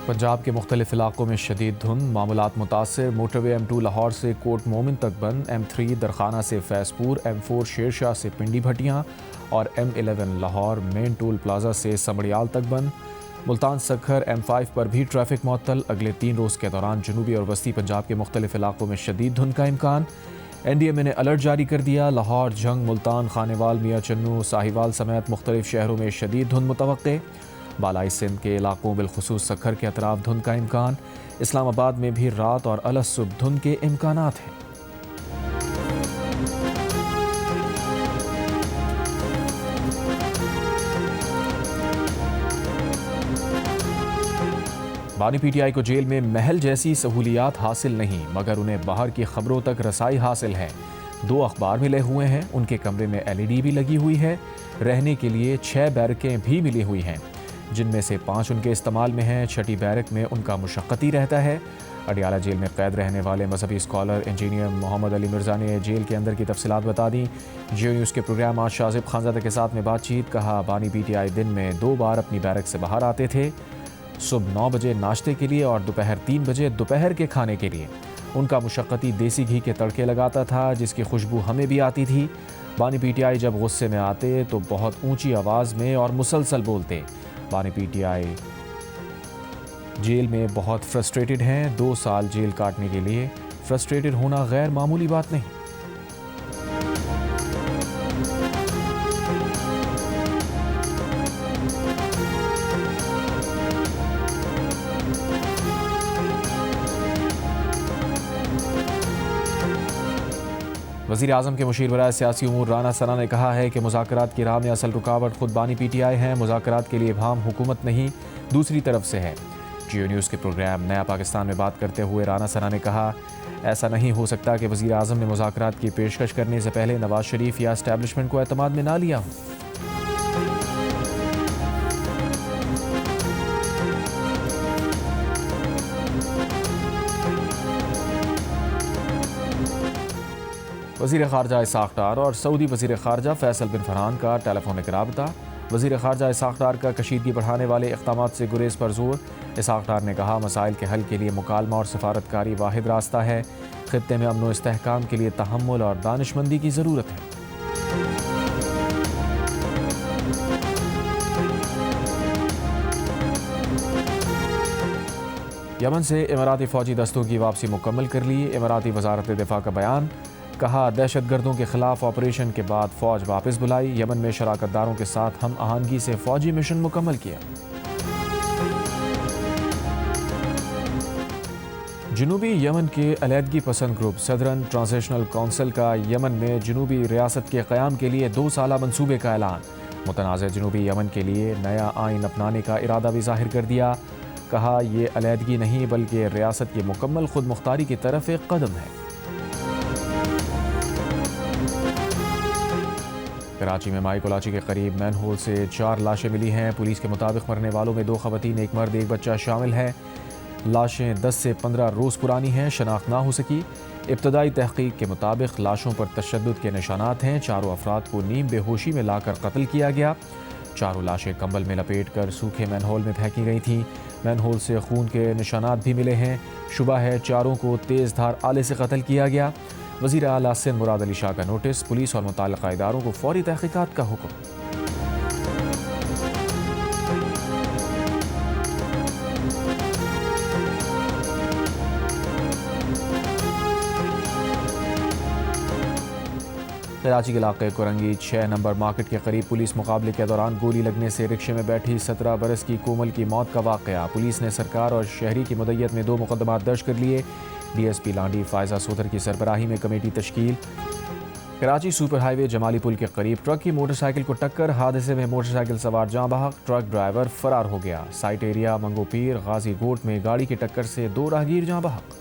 پنجاب کے مختلف علاقوں میں شدید دھند، معمولات متاثر۔ موٹر وے M2 لاہور سے کوٹ مومن تک بند، M3 درخانہ سے فیض پور، M4 شیر شاہ سے پنڈی بھٹیاں اور M11 لاہور مین ٹول پلازا سے سمڑیال تک بند۔ ملتان سکھر M5 پر بھی ٹریفک معطل۔ اگلے 3 روز کے دوران جنوبی اور وسطی پنجاب کے مختلف علاقوں میں شدید دھند کا امکان۔ NDMA نے الرٹ جاری کر دیا۔ لاہور، جھنگ، ملتان، خانیوال، میاں چنو، ساہیوال سمیت مختلف شہروں میں شدید دھند متوقع۔ بالائی سندھ کے علاقوں بالخصوص سکھر کے اطراف دھند کا امکان۔ اسلام آباد میں بھی رات اور الصبح دھند کے امکانات ہیں۔ بانی PTI کو جیل میں محل جیسی سہولیات حاصل نہیں، مگر انہیں باہر کی خبروں تک رسائی حاصل ہے۔ 2 اخبار ملے ہوئے ہیں، ان کے کمرے میں LED بھی لگی ہوئی ہے۔ رہنے کے لیے 6 بیرکیں بھی ملی ہوئی ہیں، جن میں سے 5 ان کے استعمال میں ہیں۔ 6ٹی بیرک میں ان کا مشقتی رہتا ہے۔ اڈیالہ جیل میں قید رہنے والے مذہبی اسکالر انجینئر محمد علی مرزا نے جیل کے اندر کی تفصیلات بتا دیں۔ جیو نیوز کے پروگرام آج شاذب خانزادہ کے ساتھ میں بات چیت۔ کہا، بانی PTI دن میں 2 بار اپنی بیرک سے باہر آتے تھے، صبح 9 بجے ناشتے کے لیے اور دوپہر 3 بجے دوپہر کے کھانے کے لیے۔ ان کا مشقتی دیسی گھی کے تڑکے لگاتا تھا، جس کی خوشبو ہمیں بھی آتی تھی۔ بانی PTI جب غصے میں آتے تو بہت اونچی آواز میں اور مسلسل بولتے۔ بانی PTI جیل میں بہت فرسٹریٹڈ ہیں۔ 2 سال جیل کاٹنے کے لیے فرسٹریٹڈ ہونا غیر معمولی بات نہیں۔ وزیر اعظم کے مشیر برائے سیاسی امور رانا ثنا نے کہا ہے کہ مذاکرات کی راہ میں اصل رکاوٹ خود بانی PTI ہیں۔ مذاکرات کے لیے ابہام حکومت نہیں، دوسری طرف سے ہے۔ جیو نیوز کے پروگرام نیا پاکستان میں بات کرتے ہوئے رانا ثنا نے کہا، ایسا نہیں ہو سکتا کہ وزیر اعظم نے مذاکرات کی پیشکش کرنے سے پہلے نواز شریف یا اسٹیبلشمنٹ کو اعتماد میں نہ لیا ہو۔ وزیر خارجہ اسحاق ڈار اور سعودی وزیر خارجہ فیصل بن فرحان کا ٹیلی فونک رابطہ۔ وزیر خارجہ اسحاق ڈار کا کشیدگی بڑھانے والے اقدامات سے گریز پر زور۔ اسحاق ڈار نے کہا، مسائل کے حل کے لیے مکالمہ اور سفارتکاری واحد راستہ ہے۔ خطے میں امن و استحکام کے لیے تحمل اور دانشمندی کی ضرورت ہے۔ یمن سے اماراتی فوجی دستوں کی واپسی مکمل کر لی۔ اماراتی وزارت دفاع کا بیان۔ کہا، دہشت گردوں کے خلاف آپریشن کے بعد فوج واپس بلائی۔ یمن میں شراکت داروں کے ساتھ ہم آہنگی سے فوجی مشن مکمل کیا۔ جنوبی یمن کے علیحدگی پسند گروپ سدرن ٹرانزیشنل کونسل کا یمن میں جنوبی ریاست کے قیام کے لیے 2 سالہ منصوبے کا اعلان۔ متنازع جنوبی یمن کے لیے نیا آئین اپنانے کا ارادہ بھی ظاہر کر دیا۔ کہا، یہ علیحدگی نہیں بلکہ ریاست کی مکمل خود مختاری کی طرف ایک قدم ہے۔ کراچی میں مائی کولاچی کے قریب مین ہول سے 4 لاشیں ملی ہیں۔ پولیس کے مطابق مرنے والوں میں 2 خواتین، 1 مرد، 1 بچہ شامل ہے۔ لاشیں 10 سے 15 روز پرانی ہیں، شناخت نہ ہو سکی۔ ابتدائی تحقیق کے مطابق لاشوں پر تشدد کے نشانات ہیں۔ 4 افراد کو نیم بے ہوشی میں لا کر قتل کیا گیا۔ 4 لاشیں کمبل میں لپیٹ کر سوکھے مین ہول میں پھینکی گئی تھیں۔ مین ہول سے خون کے نشانات بھی ملے ہیں۔ شبہ ہے 4 کو تیز دھار آلے سے قتل کیا گیا۔ وزیر اعلیٰ سندھ مراد علی شاہ کا نوٹس، پولیس اور متعلقہ اداروں کو فوری تحقیقات کا حکم۔ کراچی کے علاقے کورنگی 6 نمبر مارکیٹ کے قریب پولیس مقابلے کے دوران گولی لگنے سے رکشے میں بیٹھی 17 برس کی کومل کی موت کا واقعہ۔ پولیس نے سرکار اور شہری کی مدیت میں 2 مقدمات درج کر لیے۔ DSP لانڈی فائزہ سودھر کی سربراہی میں کمیٹی تشکیل۔ کراچی سپر ہائی وے جمالی پل کے قریب ٹرک کی موٹر سائیکل کو ٹکر، حادثے میں موٹر سائیکل سوار جاں بحق، ٹرک ڈرائیور فرار ہو گیا۔ سائٹ ایریا منگو پیر غازی گوٹ میں گاڑی کی ٹکر سے 2 راہگیر جاں بحق۔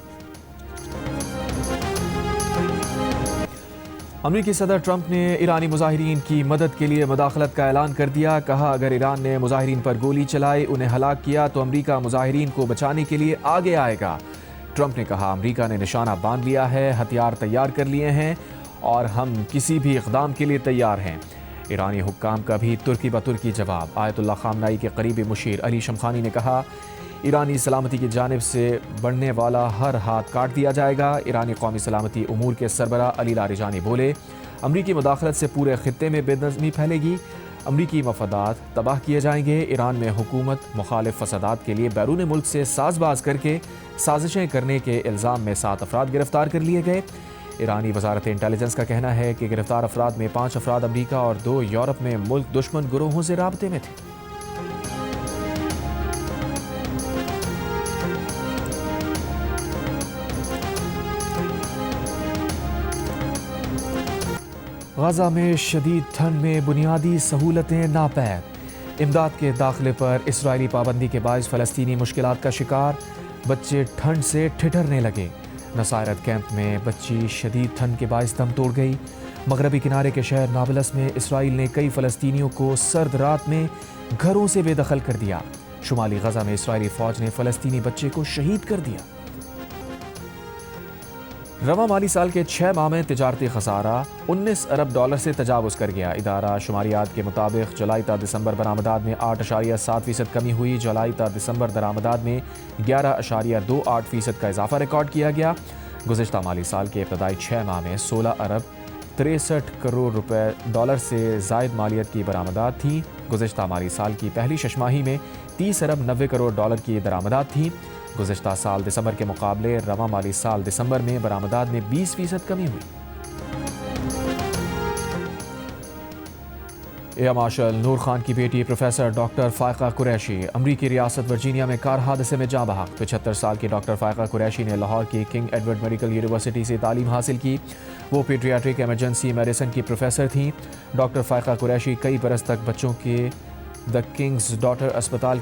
امریکی صدر ٹرمپ نے ایرانی مظاہرین کی مدد کے لیے مداخلت کا اعلان کر دیا۔ کہا، اگر ایران نے مظاہرین پر گولی چلائی، انہیں ہلاک کیا تو امریکہ مظاہرین کو بچانے کے لیے آگے آئے گا۔ ٹرمپ نے کہا، امریکہ نے نشانہ باندھ لیا ہے، ہتھیار تیار کر لیے ہیں اور ہم کسی بھی اقدام کے لیے تیار ہیں۔ ایرانی حکام کا بھی ترکی بترکی جواب۔ آیت اللہ خامنائی کے قریبی مشیر علی شمخانی نے کہا، ایرانی سلامتی کی جانب سے بڑھنے والا ہر ہاتھ کاٹ دیا جائے گا۔ ایرانی قومی سلامتی امور کے سربراہ علی لاریجانی بولے، امریکی مداخلت سے پورے خطے میں بے نظمی پھیلے گی، امریکی مفادات تباہ کیے جائیں گے۔ ایران میں حکومت مخالف فسادات کے لیے بیرون ملک سے ساز باز کر کے سازشیں کرنے کے الزام میں 7 افراد گرفتار کر لیے گئے۔ ایرانی وزارت انٹیلیجنس کا کہنا ہے کہ گرفتار افراد میں 5 افراد امریکہ اور 2 یورپ میں ملک دشمن گروہوں سے رابطے میں تھے۔ غزہ میں شدید ٹھنڈ میں بنیادی سہولتیں ناپید، امداد کے داخلے پر اسرائیلی پابندی کے باعث فلسطینی مشکلات کا شکار، بچے ٹھنڈ سے ٹھٹھرنے لگے۔ نصائرت کیمپ میں بچی شدید ٹھنڈ کے باعث دم توڑ گئی۔ مغربی کنارے کے شہر نابلس میں اسرائیل نے کئی فلسطینیوں کو سرد رات میں گھروں سے بے دخل کر دیا۔ شمالی غزہ میں اسرائیلی فوج نے فلسطینی بچے کو شہید کر دیا۔ رواں مالی سال کے 6 ماہ میں تجارتی خسارہ 19 ارب ڈالر سے تجاوز کر گیا۔ ادارہ شماریات کے مطابق جولائی تا دسمبر برآمدات میں 8.7% کمی ہوئی۔ جولائی تا دسمبر درآمدات میں 11.28% کا اضافہ ریکارڈ کیا گیا۔ گزشتہ مالی سال کے ابتدائی 6 ماہ میں 16 ارب 63 کروڑ ڈالر سے زائد مالیت کی برآمدات تھیں۔ گزشتہ مالی سال کی پہلی ششماہی میں 30 ارب 90 کروڑ ڈالر کی درآمدات تھیں۔ گزشتہ سال دسمبر کے مقابلے رواں مالی سال دسمبر میں برآمدات میں 20% کمی ہوئی۔ ایئر مارشل نور خان کی بیٹی پروفیسر ڈاکٹر فائقہ قریشی امریکی ریاست ورجینیا میں کار حادثے میں جاں بحق۔ 75 سال کی ڈاکٹر فائقہ قریشی نے لاہور کی کنگ ایڈورڈ میڈیکل یونیورسٹی سے تعلیم حاصل کی۔ وہ پیڈیاٹرک ایمرجنسی میڈیسن کی پروفیسر تھیں۔ ڈاکٹر فائقہ قریشی کئی برس تک بچوں کے دی کنگز ڈاٹر اسپتال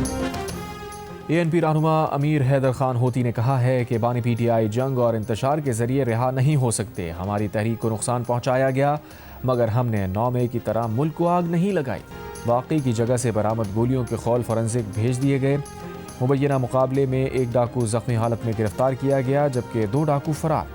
ANP رہنما امیر حیدر خان ہوتی نے کہا ہے کہ بانی PTI جنگ اور انتشار کے ذریعے رہا نہیں ہو سکتے۔ ہماری تحریک کو نقصان پہنچایا گیا مگر ہم نے 9 مئی کی طرح ملک کو آگ نہیں لگائی۔ واقعی کی جگہ سے برآمد گولیوں کے خول فورنزک بھیج دیے گئے۔ مبینہ مقابلے میں 1 ڈاکو زخمی حالت میں گرفتار کیا گیا جبکہ 2 ڈاکو فرار۔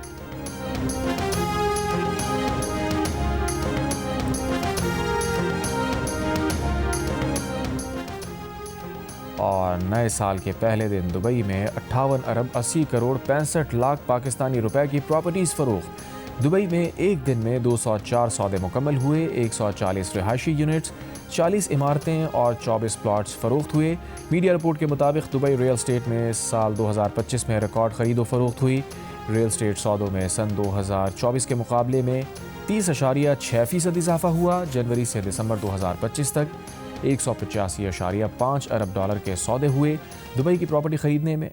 اور نئے سال کے پہلے دن دبئی میں 58 ارب 80 کروڑ 65 لاکھ پاکستانی روپے کی پراپرٹیز فروخت۔ دبئی میں ایک دن میں 204 سودے مکمل ہوئے۔ 140 رہائشی یونٹس، 40 عمارتیں اور 24 پلاٹس فروخت ہوئے۔ میڈیا رپورٹ کے مطابق دبئی ریل اسٹیٹ میں سال 2025 میں ریکارڈ خرید و فروخت ہوئی۔ ریل اسٹیٹ سودوں میں سن 2024 کے مقابلے میں 30.6% اضافہ ہوا۔ جنوری سے دسمبر 2025 تک 185.5 ارب ڈالر کے سودے ہوئے۔ دبئی کی پراپرٹی خریدنے میں